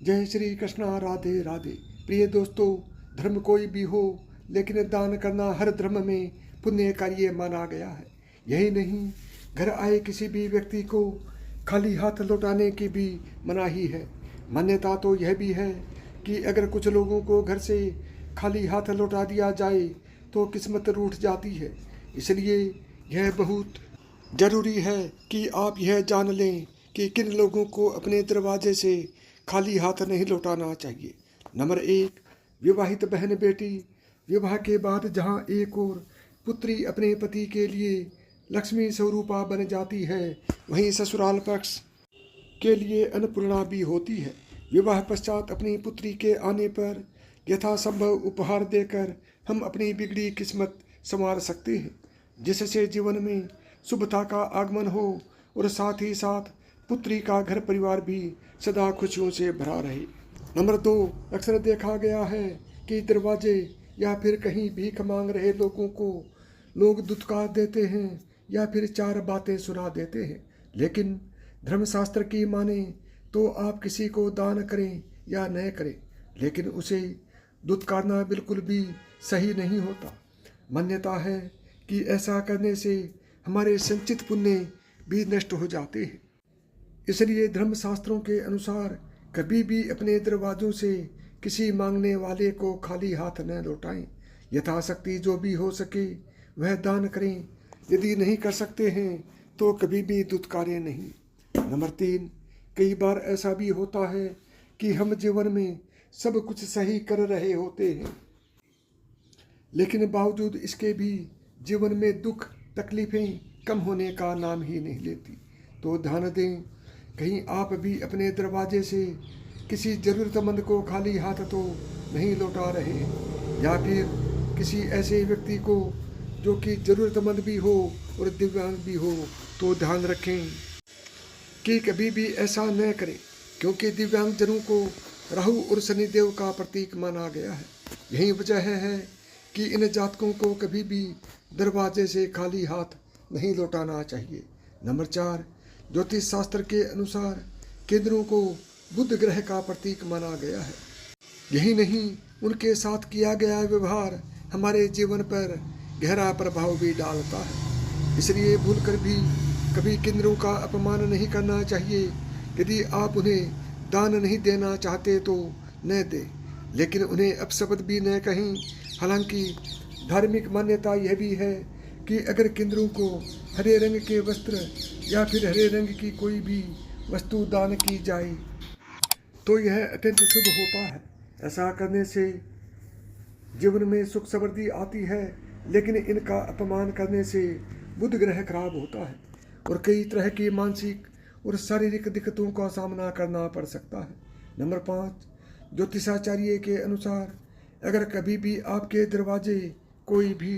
जय श्री कृष्णा, राधे राधे। प्रिय दोस्तों, धर्म कोई भी हो, लेकिन दान करना हर धर्म में पुण्य कार्य माना गया है। यही नहीं, घर आए किसी भी व्यक्ति को खाली हाथ लौटाने की भी मनाही है। मान्यता तो यह भी है कि अगर कुछ लोगों को घर से खाली हाथ लौटा दिया जाए तो किस्मत रूठ जाती है। इसलिए यह बहुत ज़रूरी है कि आप यह जान लें कि किन लोगों को अपने दरवाजे से खाली हाथ नहीं लौटाना चाहिए। नंबर 1, विवाहित बहन बेटी। विवाह के बाद जहां एक और पुत्री अपने पति के लिए लक्ष्मी स्वरूपा बन जाती है, वहीं ससुराल पक्ष के लिए अन्नपूर्णा भी होती है। विवाह पश्चात अपनी पुत्री के आने पर यथासंभव उपहार देकर हम अपनी बिगड़ी किस्मत संवार सकते हैं, जिससे जीवन में शुभता का आगमन हो और साथ ही साथ पुत्री का घर परिवार भी सदा खुशियों से भरा रहे। नंबर 2, अक्सर देखा गया है कि दरवाजे या फिर कहीं भीख मांग रहे लोगों को लोग दुत्कार देते हैं या फिर 4 बातें सुना देते हैं। लेकिन धर्मशास्त्र की माने तो आप किसी को दान करें या न करें, लेकिन उसे दुत्कारना बिल्कुल भी सही नहीं होता। मान्यता है कि ऐसा करने से हमारे संचित पुण्य भी नष्ट हो जाते हैं। इसलिए धर्मशास्त्रों के अनुसार कभी भी अपने दरवाजों से किसी मांगने वाले को खाली हाथ न लौटाएं। यथाशक्ति जो भी हो सके वह दान करें। यदि नहीं कर सकते हैं तो कभी भी दुत्कारें नहीं। नंबर 3, कई बार ऐसा भी होता है कि हम जीवन में सब कुछ सही कर रहे होते हैं, लेकिन बावजूद इसके भी जीवन में दुख तकलीफें कम होने का नाम ही नहीं लेती। तो ध्यान दें, कहीं आप भी अपने दरवाजे से किसी ज़रूरतमंद को खाली हाथ तो नहीं लौटा रहे हैं, या फिर किसी ऐसे व्यक्ति को जो कि ज़रूरतमंद भी हो और दिव्यांग भी हो। तो ध्यान रखें कि कभी भी ऐसा न करें, क्योंकि दिव्यांगजनों को राहु और शनिदेव का प्रतीक माना गया है। यही वजह है कि इन जातकों को कभी भी दरवाजे से खाली हाथ नहीं लौटाना चाहिए। नंबर 4, ज्योतिष शास्त्र के अनुसार केंद्रों को बुध ग्रह का प्रतीक माना गया है। यही नहीं, उनके साथ किया गया व्यवहार हमारे जीवन पर गहरा प्रभाव भी डालता है। इसलिए भूलकर भी कभी केंद्रों का अपमान नहीं करना चाहिए। यदि आप उन्हें दान नहीं देना चाहते तो न दें, लेकिन उन्हें अपशब्द भी न कहें। हालांकि धार्मिक मान्यता यह भी है कि अगर केंद्रों को हरे रंग के वस्त्र या फिर हरे रंग की कोई भी वस्तु दान की जाए तो यह अत्यंत शुभ होता है। ऐसा करने से जीवन में सुख समृद्धि आती है, लेकिन इनका अपमान करने से बुध ग्रह खराब होता है और कई तरह की मानसिक और शारीरिक दिक्कतों का सामना करना पड़ सकता है। नंबर 5, ज्योतिषाचार्य के अनुसार अगर कभी भी आपके दरवाजे कोई भी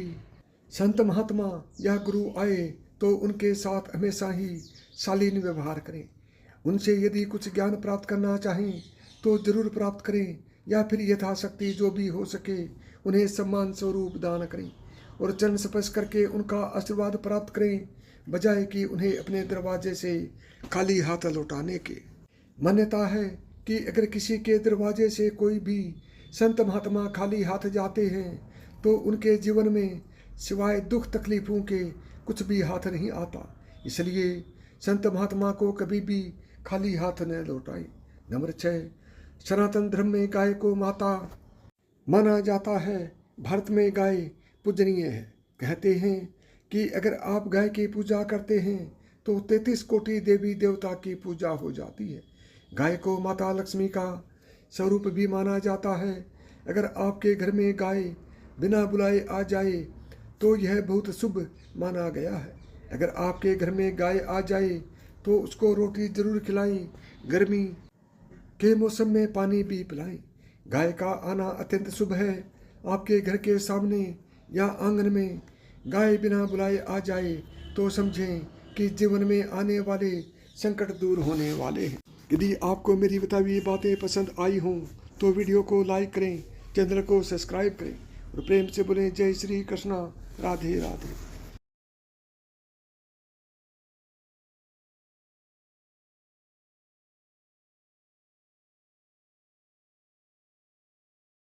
संत महात्मा या गुरु आए तो उनके साथ हमेशा ही शालीन व्यवहार करें। उनसे यदि कुछ ज्ञान प्राप्त करना चाहें तो जरूर प्राप्त करें, या फिर यथाशक्ति जो भी हो सके उन्हें सम्मान स्वरूप दान करें और चरण स्पर्श करके उनका आशीर्वाद प्राप्त करें, बजाय कि उन्हें अपने दरवाजे से खाली हाथ लौटाने के। मान्यता है कि अगर किसी के दरवाजे से कोई भी संत महात्मा खाली हाथ जाते हैं तो उनके जीवन में सिवाय दुख तकलीफों के कुछ भी हाथ नहीं आता। इसलिए संत महात्मा को कभी भी खाली हाथ न लौटाएं। नंबर 6, सनातन धर्म में गाय को माता माना जाता है। भारत में गाय पूजनीय है। कहते हैं कि अगर आप गाय की पूजा करते हैं तो 33 कोटि देवी देवता की पूजा हो जाती है। गाय को माता लक्ष्मी का स्वरूप भी माना जाता है। अगर आपके घर में गाय बिना बुलाए आ जाए तो यह बहुत शुभ माना गया है। अगर आपके घर में गाय आ जाए तो उसको रोटी जरूर खिलाएं, गर्मी के मौसम में पानी भी पिलाएं। गाय का आना अत्यंत शुभ है। आपके घर के सामने या आंगन में गाय बिना बुलाए आ जाए तो समझें कि जीवन में आने वाले संकट दूर होने वाले हैं। यदि आपको मेरी बताई हुई बातें पसंद आई हों तो वीडियो को लाइक करें, चैनल को सब्सक्राइब करें और प्रेम से बोलें जय श्री कृष्णा, राधे राधे।